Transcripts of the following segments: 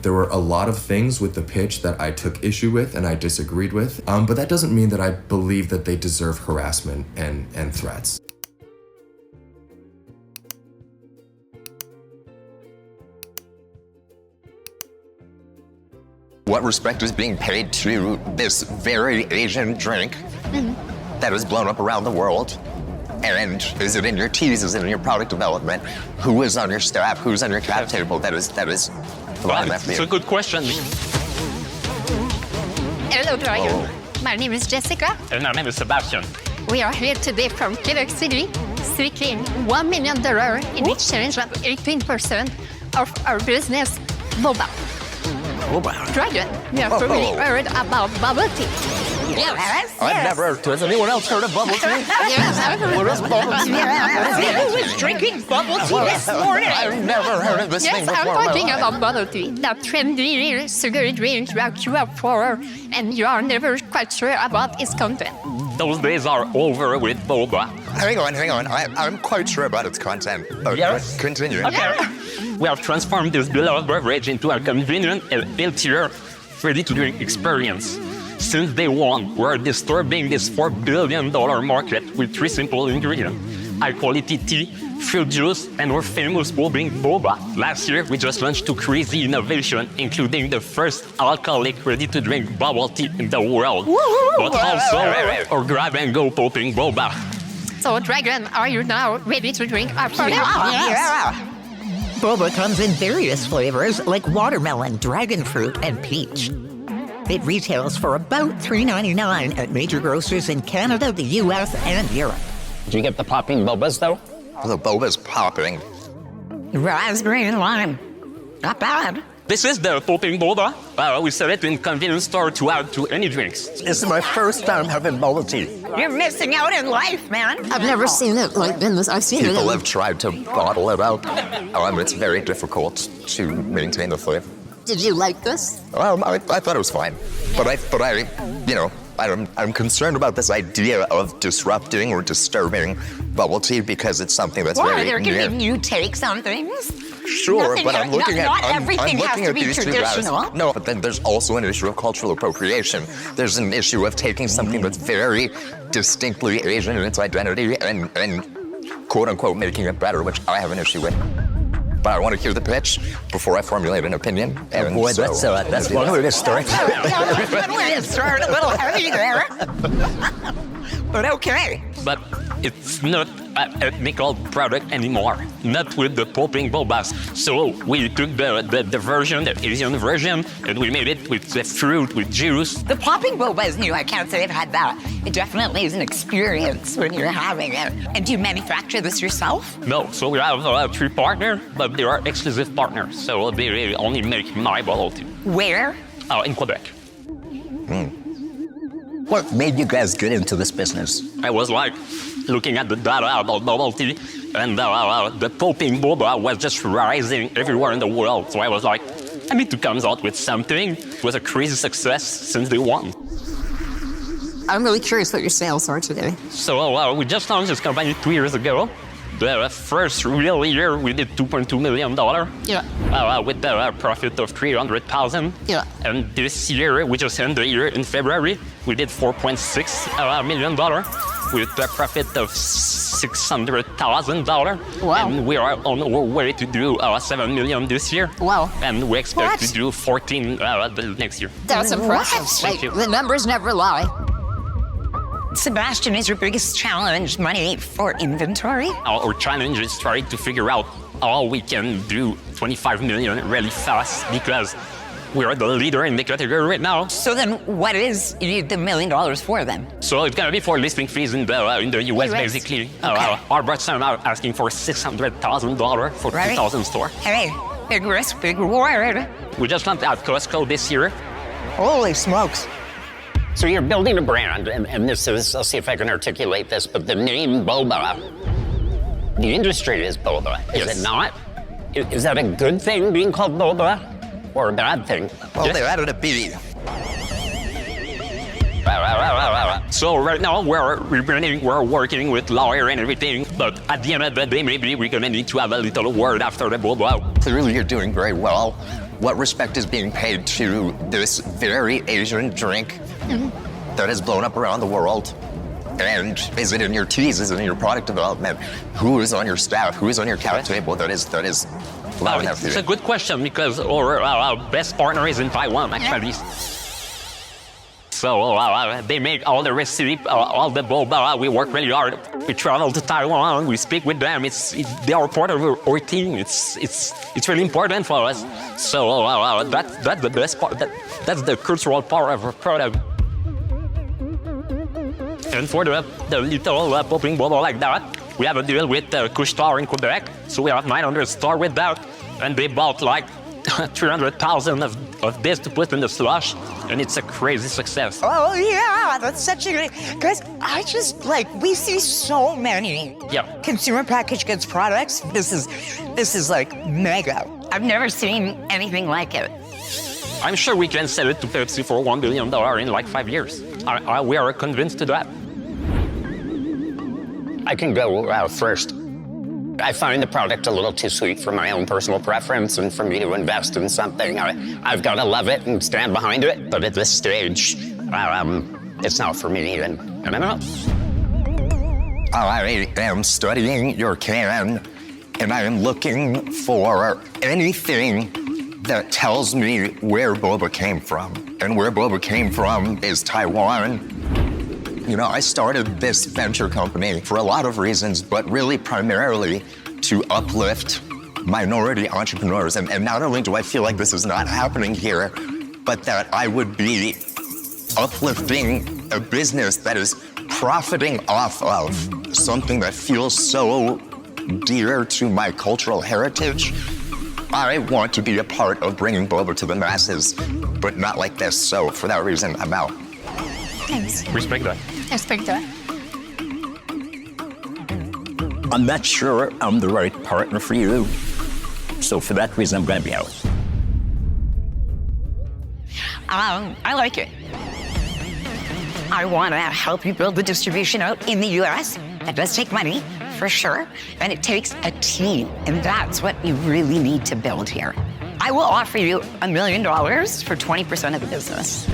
There were a lot of things with the pitch that I took issue with and I disagreed with, but that doesn't mean that I believe that they deserve harassment and threats. What respect is being paid to this very Asian drink that has blown up around the world? And is it in your teas? Is it in your product development? Who is on your staff? Who's on your cap table? That is. Well, it's a good question. Hello, Dragon. My name is Jessica. And my name is Sebastian. We are here today from Quebec City, seeking $1 million in exchange of 18% of our business, Boba. Dragon, you have probably heard about bubble tea. Yes. I've never. Has anyone else heard of bubble tea? Yes. What is bubble tea? Who was drinking bubble tea this morning? I've never heard of this thing before. Yes, I'm talking about bubble tea. That trendy sugary drink that you have for, and you are never quite sure about its content. Those days are over with Boba. Hang on. I'm quite sure about its content. Yes. Continue. Okay. We have transformed this beloved beverage into a convenient and healthier, ready-to-drink experience. Since day one, we're disturbing this $4 billion market with 3 simple ingredients: high-quality tea, fruit juice, and our famous well-being Boba. Last year, we just launched 2 crazy innovations, including the first alcoholic ready-to-drink bubble tea in the world, but also our grab-and-go popping Boba. So, Dragon, are you now ready to drink our product? Yeah. Boba comes in various flavors like watermelon, dragon fruit, and peach. It retails for about $3.99 at major grocers in Canada, the US, and Europe. Did you get the popping Bobas, though? The Boba's popping. Raspberry and lime. Not bad. This is the popping Boba. We sell it in convenience store to add to any drinks. This is my first time having bubble tea. You're missing out in life, man. I've never seen it like in this. I've seen People it. have tried to bottle it up. It's very difficult to maintain the flavor. Did you like this? Well, I thought it was fine, I'm concerned about this idea of disrupting or disturbing bubble tea because it's something that's Why? very They're near. giving you takes on things? Sure, Nothing- but I'm looking at not I'm everything has looking to at be these 2 guys. traditional. No, but then there's also an issue of cultural appropriation. There's an issue of taking something that's very distinctly Asian in its identity and quote unquote making it better, which I have an issue with. But I want to hear the pitch before I formulate an opinion. And Boy, so, that's one way to start. One way to start, a little heavy there. But okay. But it's not an ethnical product anymore. Not with the popping Bobas. So we took the version, the Asian version, and we made it with the fruit, with juice. The popping boba is new. I can't say I've had that. It definitely is an experience when you're having it. And do you manufacture this yourself? No, so we have 3 partners, but they are exclusive partners. So they really only make my bubble tea. Where? In Quebec. What made you guys get into this business? I was like looking at the data about bubble tea, and the popping Boba was just rising everywhere in the world. So I was like, I need to come out with something. It was a crazy success since day one. I'm really curious what your sales are today. So we just launched this company 2 years ago. The first real year, we did $2.2 million. Yeah. With a profit of $300,000. Yeah. And this year, we just ended the year in February, we did $4.6 million with a profit of $600,000. Wow. And we are on our way to do $7 million this year. Wow. And we expect What? to do 14 the next year. That's impressive. Thank you. The numbers never lie. Sebastian, is your biggest challenge money for inventory? Our challenge is trying to figure out how we can do 25 million really fast because we are the leader in the category right now. So then what is you need the $1 million for then? So it's gonna be for listing fees in the US, basically. Okay. Our budget are asking for $600,000 for 2,000 stores. Hey, big risk, big reward. We just launched at Costco this year. Holy smokes. So you're building a brand, and this is, I'll see if I can articulate this, but the name Boba, the industry is Boba, is Yes. it not? Is that a good thing, being called Boba, or a bad thing? Well, they added a B. So right now we're rebranding, we're working with lawyer and everything, but at the end of the day, maybe we're gonna need to have a little word after the Boba. Clearly, you're doing very well. what respect is being paid to this very Asian drink that has blown up around the world? And is it in your teas? Is it in your product development? Who is on your staff? Who is on your cap table that is loud enough? It's a good question because our best partner is in Taiwan, actually. So they make all the recipe, all the boba. We work really hard. We travel to Taiwan. We speak with them. They are part of our team. It's really important for us. So that's the best part. That's the cultural part of our product. And for the little popping boba like that, we have a deal with Couche-Tard in Quebec. So we have 900 stores with that, and they bought like 300,000 of this to put in the slush, and it's a crazy success. Oh yeah, that's such a great, guys, I just we see so many consumer packaged goods products. This is like mega. I've never seen anything like it. I'm sure we can sell it to Pepsi for $1 billion in like 5 years. We are convinced to that. I can go first. I find the product a little too sweet for my own personal preference, and for me to invest in something, I've got to love it and stand behind it. But at this stage, it's not for me, and I'm out. I am studying your can, and I am looking for anything that tells me where boba came from. And where boba came from is Taiwan. You know, I started this venture company for a lot of reasons, but really primarily to uplift minority entrepreneurs. And not only do I feel like this is not happening here, but that I would be uplifting a business that is profiting off of something that feels so dear to my cultural heritage. I want to be a part of bringing boba to the masses, but not like this. So for that reason, I'm out. Thanks. Respect that. Respect that. I'm not sure I'm the right partner for you. So for that reason, I'm going to be out. I like it. I want to help you build the distribution out in the U.S. That does take money, for sure. And it takes a team. And that's what you really need to build here. I will offer you $1 million for 20% of the business.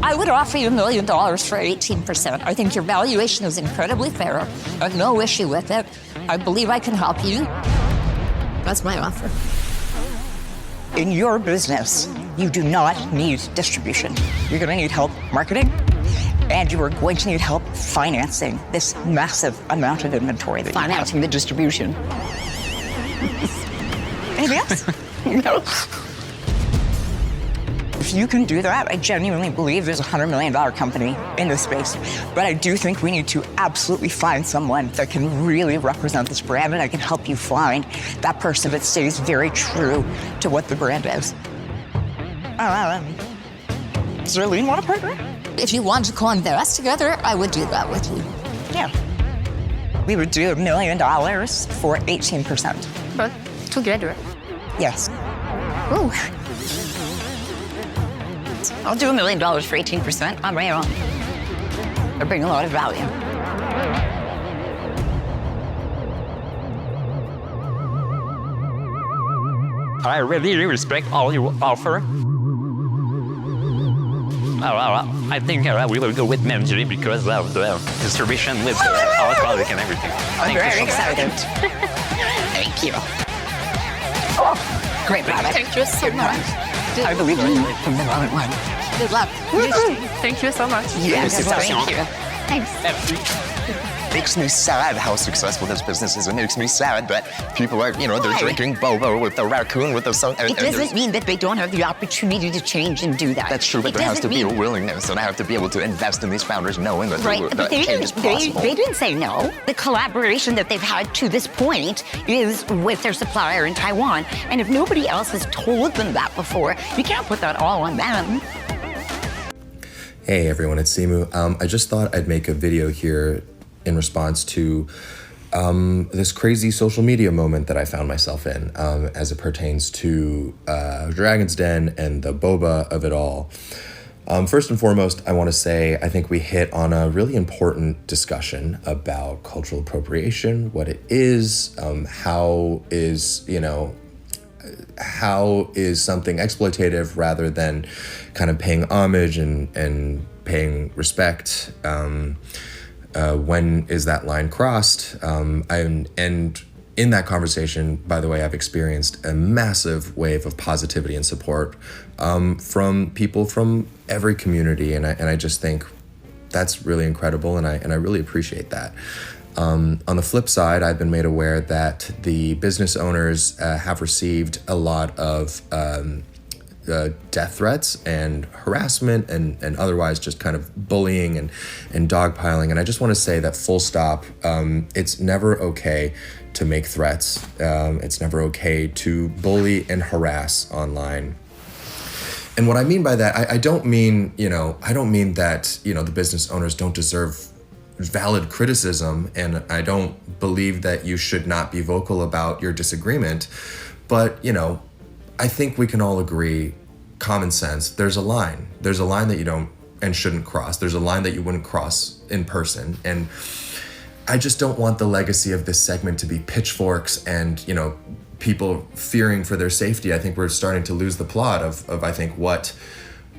I would offer you $1 million for 18%. I think your valuation is incredibly fair. I have no issue with it. I believe I can help you. That's my offer. In your business, you do not need distribution. You're going to need help marketing, and you are going to need help financing this massive amount of inventory that financing the distribution. Anything else? No. If you can do that, I genuinely believe there's a $100 million company in this space. But I do think we need to absolutely find someone that can really represent this brand, and I can help you find that person that stays very true to what the brand is. Does Darlene want a partner? If you want to co-invest together, I would do that with you. Yeah. We would do $1 million for 18%. But together. Yes. Ooh. I'll do $1 million for 18% on my own. I bring a lot of value. I really respect all you offer. I think we will go with Menji because of the distribution with alcoholic and everything. I'm very excited. Thank you. Oh, great product. Thank you so much. I believe in you from the moment one. Good luck. Thank you so much. Yes, thank you. Thanks. It makes me sad how successful this business is. It makes me sad that people are, they're drinking boba with the raccoon, with the sun. It doesn't mean that they don't have the opportunity to change and do that. That's true, but there has to be a willingness, and I have to be able to invest in these founders knowing that, that change is possible. They didn't say no. The collaboration that they've had to this point is with their supplier in Taiwan. And if nobody else has told them that before, you can't put that all on them. Hey everyone, it's Simu. I just thought I'd make a video here in response to this crazy social media moment that I found myself in as it pertains to Dragon's Den and the boba of it all. First and foremost, I want to say I think we hit on a really important discussion about cultural appropriation, what it is, how is, how is something exploitative rather than kind of paying homage and paying respect? When is that line crossed? And in that conversation, by the way, I've experienced a massive wave of positivity and support from people from every community, and I just think that's really incredible, and I really appreciate that. On the flip side, I've been made aware that the business owners have received a lot of death threats and harassment and otherwise just kind of bullying and dogpiling. And I just want to say that full stop, it's never okay to make threats. It's never okay to bully and harass online. And what I mean by that, I don't mean that, the business owners don't deserve valid criticism, and I don't believe that you should not be vocal about your disagreement. But, I think we can all agree, common sense, there's a line. There's a line that you don't and shouldn't cross. There's a line that you wouldn't cross in person. And I just don't want the legacy of this segment to be pitchforks and, people fearing for their safety. I think we're starting to lose the plot of I think what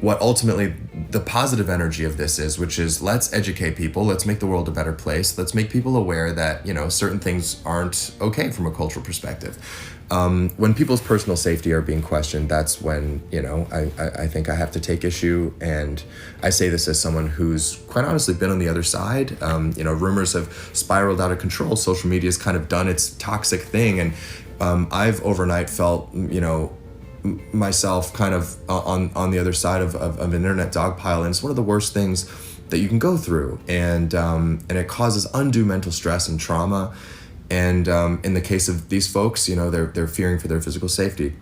ultimately the positive energy of this is, which is let's educate people, let's make the world a better place, let's make people aware that, certain things aren't okay from a cultural perspective. When people's personal safety are being questioned, that's when, I think I have to take issue. And I say this as someone who's quite honestly been on the other side. Rumors have spiraled out of control. Social media has kind of done its toxic thing. And I've overnight felt, myself kind of on the other side of an internet dogpile. And it's one of the worst things that you can go through. And it causes undue mental stress and trauma. And in the case of these folks, they're fearing for their physical safety.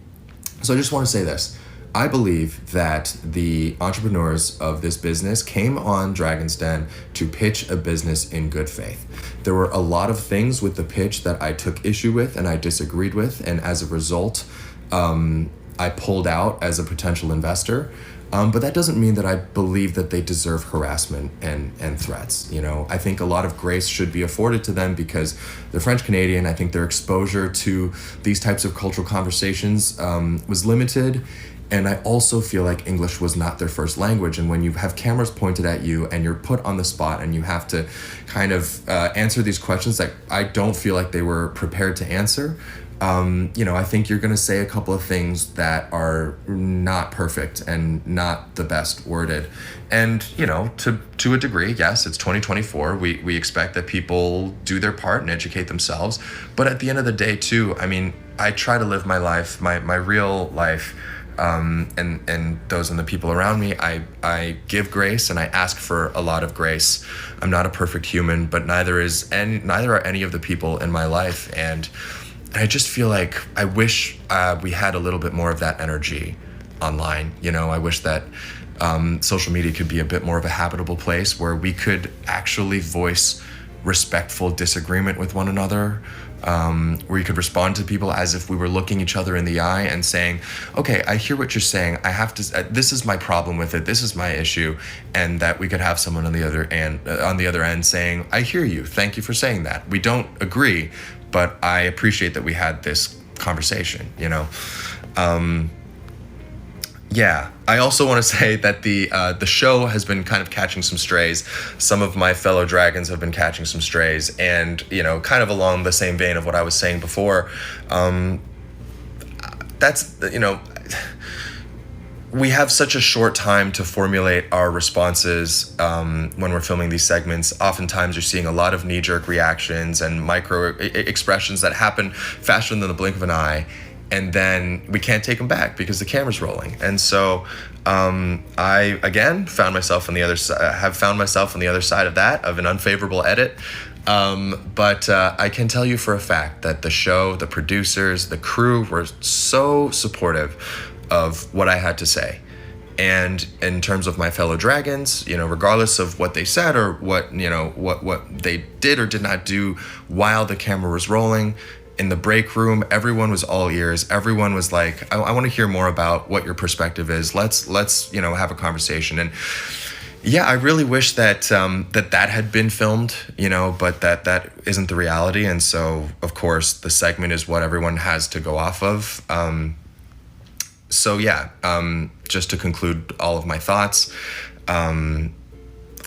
So I just want to say this. I believe that the entrepreneurs of this business came on Dragon's Den to pitch a business in good faith. There were a lot of things with the pitch that I took issue with and I disagreed with. And as a result, I pulled out as a potential investor. But that doesn't mean that I believe that they deserve harassment and threats. I think a lot of grace should be afforded to them because they're French Canadian. I think their exposure to these types of cultural conversations was limited. And I also feel like English was not their first language. And when you have cameras pointed at you and you're put on the spot and you have to kind of answer these questions that I don't feel like they were prepared to answer, I think you're going to say a couple of things that are not perfect and not the best worded. And, to a degree, yes, it's 2024. We expect that people do their part and educate themselves. But at the end of the day, too, I try to live my life, my real life, and those and the people around me. I give grace and I ask for a lot of grace. I'm not a perfect human, but neither are any of the people in my life. And I just feel like I wish we had a little bit more of that energy online. I wish that social media could be a bit more of a habitable place where we could actually voice respectful disagreement with one another, where you could respond to people as if we were looking each other in the eye and saying, okay, I hear what you're saying. I have to, this is my problem with it. This is my issue. And that we could have someone on the other end saying, I hear you. Thank you for saying that. We don't agree, but I appreciate that we had this conversation, Yeah, I also want to say that the show has been kind of catching some strays. Some of my fellow dragons have been catching some strays, and kind of along the same vein of what I was saying before. That's we have such a short time to formulate our responses when we're filming these segments. Oftentimes you're seeing a lot of knee-jerk reactions and micro expressions that happen faster than the blink of an eye. And then we can't take them back because the camera's rolling. And so I, again, found myself on the other side of that, of an unfavorable edit. But I can tell you for a fact that the show, the producers, the crew were so supportive of what I had to say. And in terms of my fellow dragons, regardless of what they said or what they did or did not do while the camera was rolling, in the break room, everyone was all ears. Everyone was like, I want to hear more about what your perspective is. Let's have a conversation. And Yeah, I really wish that that had been filmed, but that isn't the reality. And so, of course, the segment is what everyone has to go off of. So yeah, just to conclude all of my thoughts,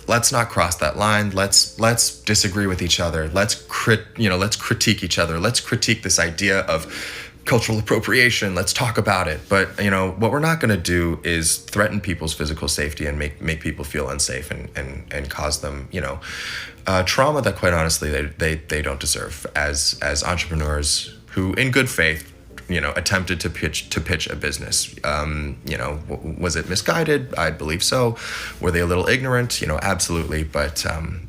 let's not cross that line. Let's disagree with each other. Let's critique each other. Let's critique this idea of cultural appropriation. Let's talk about it. But what we're not going to do is threaten people's physical safety and make people feel unsafe and cause them trauma that, quite honestly, they don't deserve as entrepreneurs who, in good faith, attempted to pitch a business. Was it misguided? I believe so. Were they a little ignorant? Absolutely. But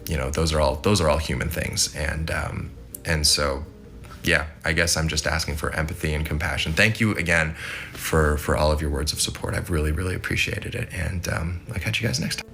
those are all human things, and so. Yeah, I guess I'm just asking for empathy and compassion. Thank you again for all of your words of support. I've really, really appreciated it. And I'll catch you guys next time.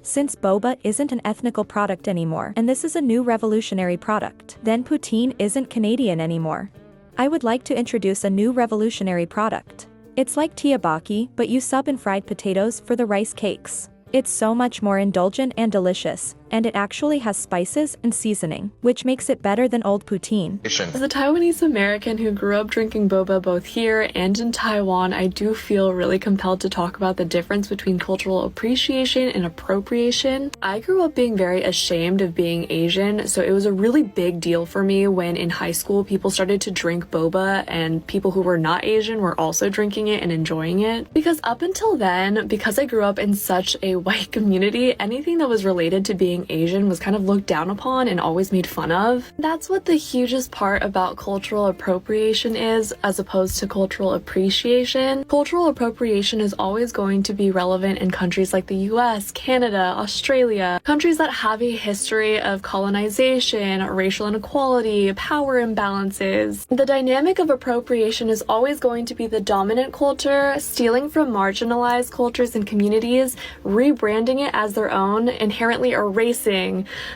Since boba isn't an ethnical product anymore, and this is a new revolutionary product, then poutine isn't Canadian anymore. I would like to introduce a new revolutionary product. It's like tteokbokki, but you sub in fried potatoes for the rice cakes. It's so much more indulgent and delicious, and it actually has spices and seasoning, which makes it better than old poutine. As a Taiwanese American who grew up drinking boba both here and in Taiwan, I do feel really compelled to talk about the difference between cultural appreciation and appropriation. I grew up being very ashamed of being Asian, so it was a really big deal for me when in high school people started to drink boba and people who were not Asian were also drinking it and enjoying it. Because up until then, because I grew up in such a white community, anything that was related to being Asian was kind of looked down upon and always made fun of. That's what the hugest part about cultural appropriation is, as opposed to cultural appreciation. Cultural appropriation is always going to be relevant in countries like the US, Canada, Australia, countries that have a history of colonization, racial inequality, power imbalances. The dynamic of appropriation is always going to be the dominant culture stealing from marginalized cultures and communities, rebranding it as their own, inherently erasing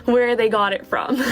where they got it from.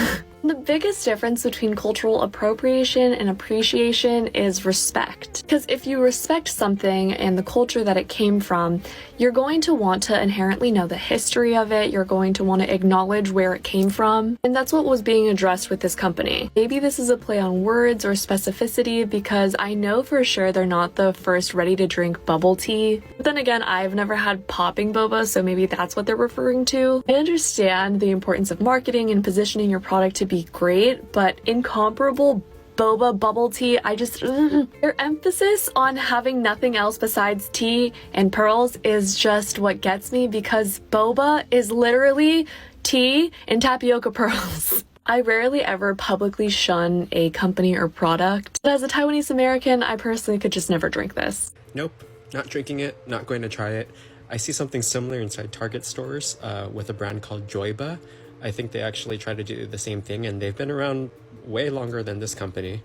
The biggest difference between cultural appropriation and appreciation is respect. Because if you respect something and the culture that it came from, you're going to want to inherently know the history of it, you're going to want to acknowledge where it came from, and that's what was being addressed with this company. Maybe this is a play on words or specificity, because I know for sure they're not the first ready-to-drink bubble tea. But then again, I've never had popping boba, so maybe that's what they're referring to. I understand the importance of marketing and positioning your product to be great, but incomparable boba bubble tea, their emphasis on having nothing else besides tea and pearls is just what gets me, because boba is literally tea and tapioca pearls. I rarely ever publicly shun a company or product, but as a Taiwanese American, I personally could just never drink this. Nope, not drinking it, not going to try it. I see something similar inside Target stores with a brand called Joyba. I think they actually try to do the same thing, and they've been around way longer than this company.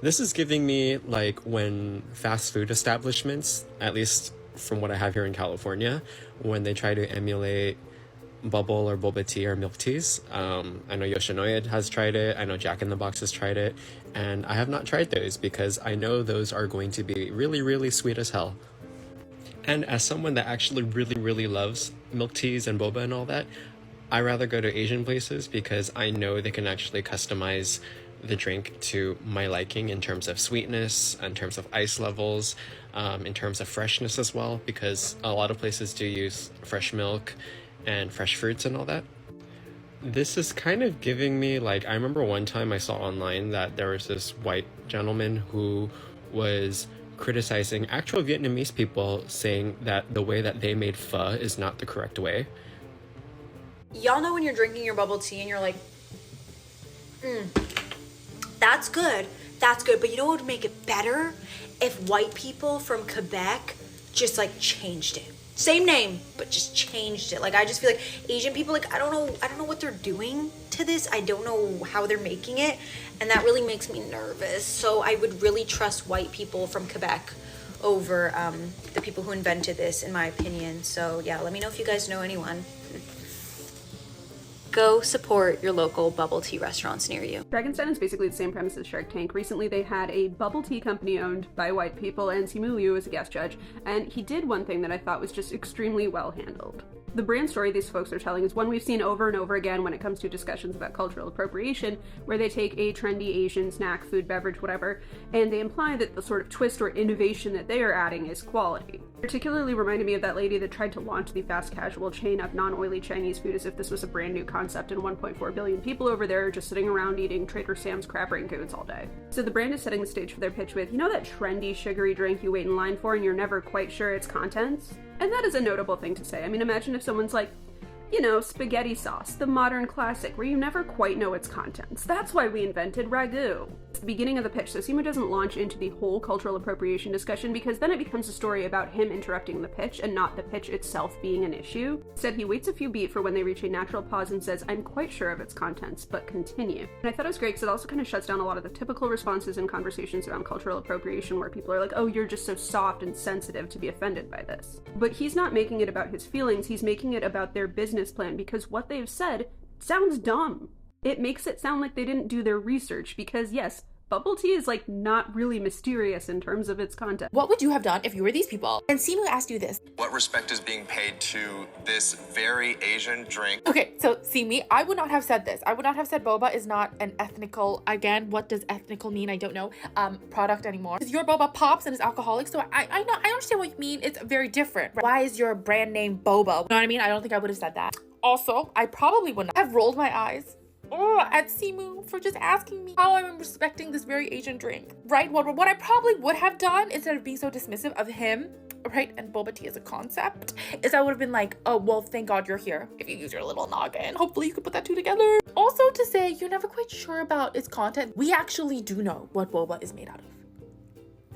This is giving me like when fast food establishments, at least from what I have here in California, when they try to emulate bubble or boba tea or milk teas. I know Yoshinoya has tried it. I know Jack in the Box has tried it, and I have not tried those because I know those are going to be really, really sweet as hell. And as someone that actually really, really loves milk teas and boba and all that, I rather go to Asian places because I know they can actually customize the drink to my liking in terms of sweetness, in terms of ice levels, in terms of freshness as well, because a lot of places do use fresh milk and fresh fruits and all that. This is kind of giving me like, I remember one time I saw online that there was this white gentleman who was criticizing actual Vietnamese people, saying that the way that they made pho is not the correct way. Y'all know when you're drinking your bubble tea and you're like, that's good, but you know what would make it better? If white people from Quebec just like changed it. Same name, but just changed it. Like, I just feel like Asian people, like, I don't know what they're doing to this. I don't know how they're making it, and that really makes me nervous. So I would really trust white people from Quebec over the people who invented this, in my opinion. So yeah, let me know if you guys know anyone. Go support your local bubble tea restaurants near you. Dragon's Den is basically the same premise as Shark Tank. Recently they had a bubble tea company owned by white people, and Simu Liu was a guest judge, and he did one thing that I thought was just extremely well handled. The brand story these folks are telling is one we've seen over and over again when it comes to discussions about cultural appropriation, where they take a trendy Asian snack, food, beverage, whatever, and they imply that the sort of twist or innovation that they are adding is quality. Particularly reminded me of that lady that tried to launch the fast casual chain of non-oily Chinese food as if this was a brand new concept, and 1.4 billion people over there just sitting around eating Trader Sam's crab rangoons all day. So the brand is setting the stage for their pitch with, you know that trendy sugary drink you wait in line for and you're never quite sure its contents? And that is a notable thing to say. I mean, imagine if someone's like, you know, spaghetti sauce, the modern classic, where you never quite know its contents. That's why we invented ragu. It's the beginning of the pitch, so Simu doesn't launch into the whole cultural appropriation discussion because then it becomes a story about him interrupting the pitch and not the pitch itself being an issue. Instead, he waits a few beats for when they reach a natural pause and says, I'm quite sure of its contents, but continue. And I thought it was great because it also kind of shuts down a lot of the typical responses in conversations around cultural appropriation where people are like, oh, you're just so soft and sensitive to be offended by this. But he's not making it about his feelings, he's making it about their business plan, because what they've said sounds dumb. It makes it sound like they didn't do their research, because yes, bubble tea is like not really mysterious in terms of its content. What would you have done if you were these people? And Simu asked you this. What respect is being paid to this very Asian drink? Okay, so see me, I would not have said this. I would not have said boba is not an ethnical, again, what does ethnical mean? I don't know, product anymore. Because your boba pops and is alcoholic, so I understand what you mean. It's very different. Why is your brand name boba? You know what I mean? I don't think I would have said that. Also, I probably would not have rolled my eyes at Simu for just asking me how I'm respecting this very Asian drink, right? What I probably would have done, instead of being so dismissive of him, right, and boba tea as a concept, is I would have been like, oh, well, thank God you're here. If you use your little noggin, hopefully you could put that two together. Also to say, you're never quite sure about its content. We actually do know what boba is made out of.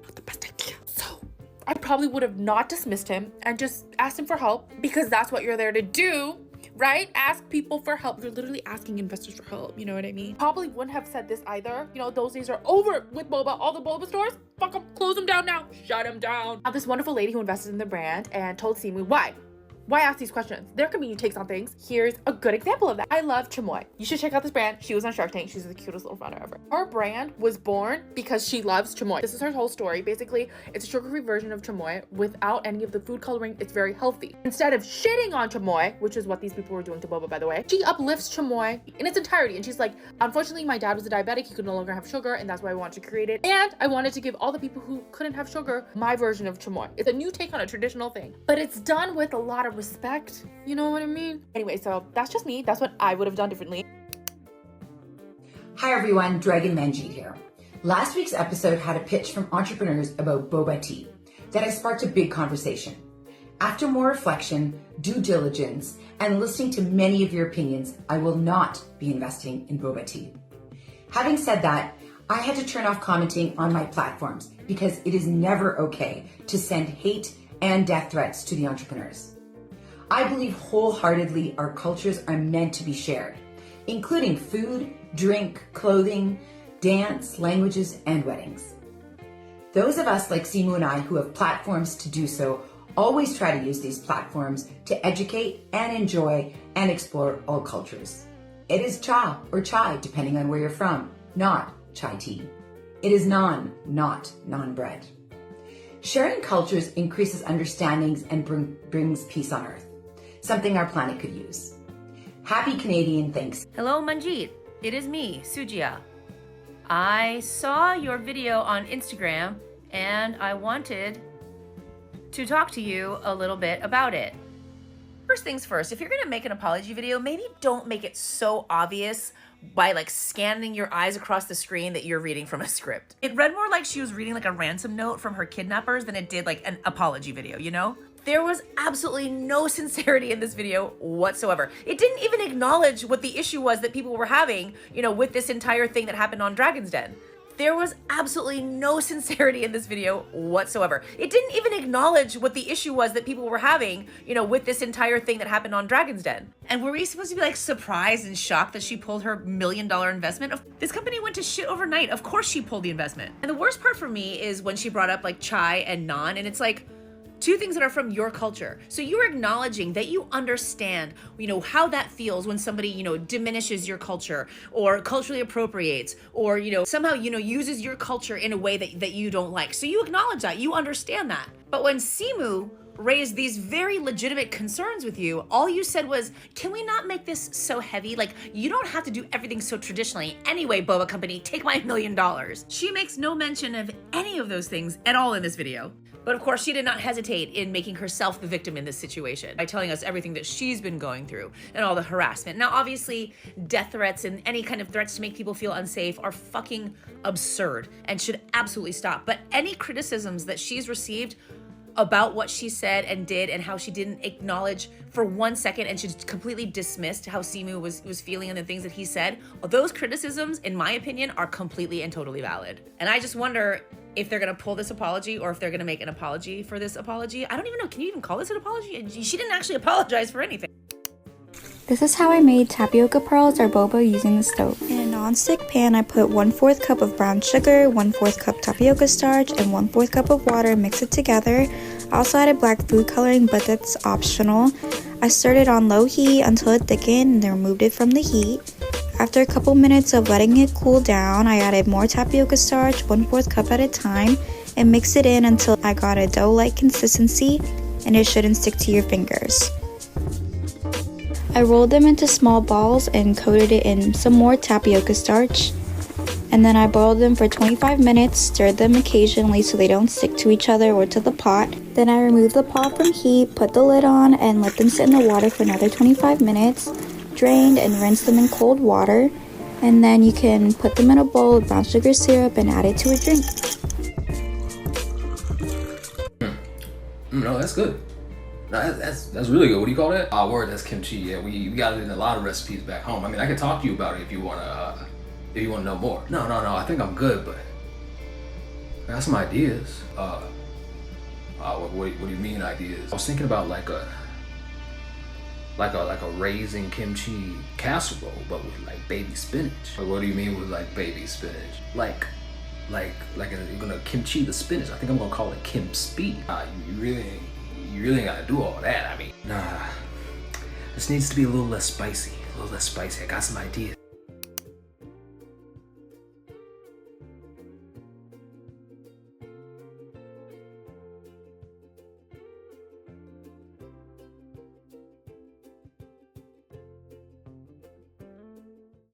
Not the best idea. So I probably would have not dismissed him and just asked him for help, because that's what you're there to do. Right? Ask people for help. You're literally asking investors for help. You know what I mean? Probably wouldn't have said this either. You know, those days are over with boba. All the boba stores, fuck them, close them down now. Shut them down. Now, this wonderful lady who invested in the brand and told Simu why. Why ask these questions? There can be new takes on things. Here's a good example of that. I love chamoy. You should check out this brand. She was on Shark Tank. She's the cutest little founder ever. Her brand was born because she loves chamoy. This is her whole story. Basically, it's a sugar-free version of chamoy without any of the food coloring. It's very healthy. Instead of shitting on chamoy, which is what these people were doing to boba, by the way, she uplifts chamoy in its entirety. And she's like, unfortunately, my dad was a diabetic. He could no longer have sugar, and that's why I wanted to create it. And I wanted to give all the people who couldn't have sugar my version of chamoy. It's a new take on a traditional thing, but it's done with a lot of respect. You know what I mean? Anyway, so that's just me. That's what I would have done differently. Hi everyone, Dragon Manjeet here. Last week's episode had a pitch from entrepreneurs about boba tea that has sparked a big conversation. After more reflection, due diligence, and listening to many of your opinions, I will not be investing in boba tea. Having said that, I had to turn off commenting on my platforms because it is never okay to send hate and death threats to the entrepreneurs. I believe wholeheartedly our cultures are meant to be shared, including food, drink, clothing, dance, languages, and weddings. Those of us like Simu and I who have platforms to do so always try to use these platforms to educate and enjoy and explore all cultures. It is cha or chai, depending on where you're from, not chai tea. It is naan, not naan bread. Sharing cultures increases understandings and brings peace on earth. Something our planet could use. Happy Canadian Thanks. Hello, Manjeet. It is me, Sujia. I saw your video on Instagram and I wanted to talk to you a little bit about it. First things first, if you're gonna make an apology video, maybe don't make it so obvious by like scanning your eyes across the screen that you're reading from a script. It read more like she was reading like a ransom note from her kidnappers than it did like an apology video, you know? There was absolutely no sincerity in this video whatsoever. It didn't even acknowledge what the issue was that people were having, you know, with this entire thing that happened on Dragon's Den. There was absolutely no sincerity in this video whatsoever. It didn't even acknowledge what the issue was that people were having, you know, with this entire thing that happened on Dragon's Den. And were we supposed to be like surprised and shocked that she pulled her $1 million investment? This company went to shit overnight. Of course she pulled the investment. And the worst part for me is when she brought up like chai and naan, and it's like, Two things that are from your culture. So you're acknowledging that you understand, how that feels when somebody, diminishes your culture or culturally appropriates or, somehow, uses your culture in a way that you don't like. So you acknowledge that, you understand that. But when Simu raised these very legitimate concerns with you, all you said was, can we not make this so heavy? Like, you don't have to do everything so traditionally. Anyway, Boba Company, take my $1 million. She makes no mention of any of those things at all in this video. But of course, she did not hesitate in making herself the victim in this situation by telling us everything that she's been going through and all the harassment. Now, obviously, death threats and any kind of threats to make people feel unsafe are fucking absurd and should absolutely stop. But any criticisms that she's received about what she said and did and how she didn't acknowledge for 1 second and she completely dismissed how Simu was feeling and the things that he said, those criticisms, in my opinion, are completely and totally valid. And I just wonder if they're gonna pull this apology or if they're gonna make an apology for this apology. I don't even know, can you even call this an apology? She didn't actually apologize for anything. This is how I made tapioca pearls or boba using the stove. In a non-stick pan, I put 1/4 cup of brown sugar, 1/4 cup tapioca starch, and 1/4 cup of water, mix it together. I also added black food coloring, but that's optional. I stirred it on low heat until it thickened and then removed it from the heat. After a couple minutes of letting it cool down, I added more tapioca starch, 1/4 cup at a time, and mixed it in until I got a dough-like consistency and it shouldn't stick to your fingers. I rolled them into small balls and coated it in some more tapioca starch. And then I boiled them for 25 minutes, stirred them occasionally so they don't stick to each other or to the pot. Then I removed the pot from heat, put the lid on, and let them sit in the water for another 25 minutes. Drained and rinsed them in cold water, and then you can put them in a bowl with brown sugar syrup and add it to a drink. No, that's good. No, that's really good. What do you call that? Word, that's kimchi. Yeah, we got it in a lot of recipes back home. I mean, I can talk to you about it if you wanna know more. No, I think I'm good, but I got some ideas. What do you mean ideas? I was thinking about like a raisin kimchi casserole, but with like baby spinach. What do you mean with like baby spinach? Like you're gonna kimchi the spinach. I think I'm gonna call it Kim Speed. You really ain't gotta do all that. I mean, nah. This needs to be a little less spicy. I got some ideas.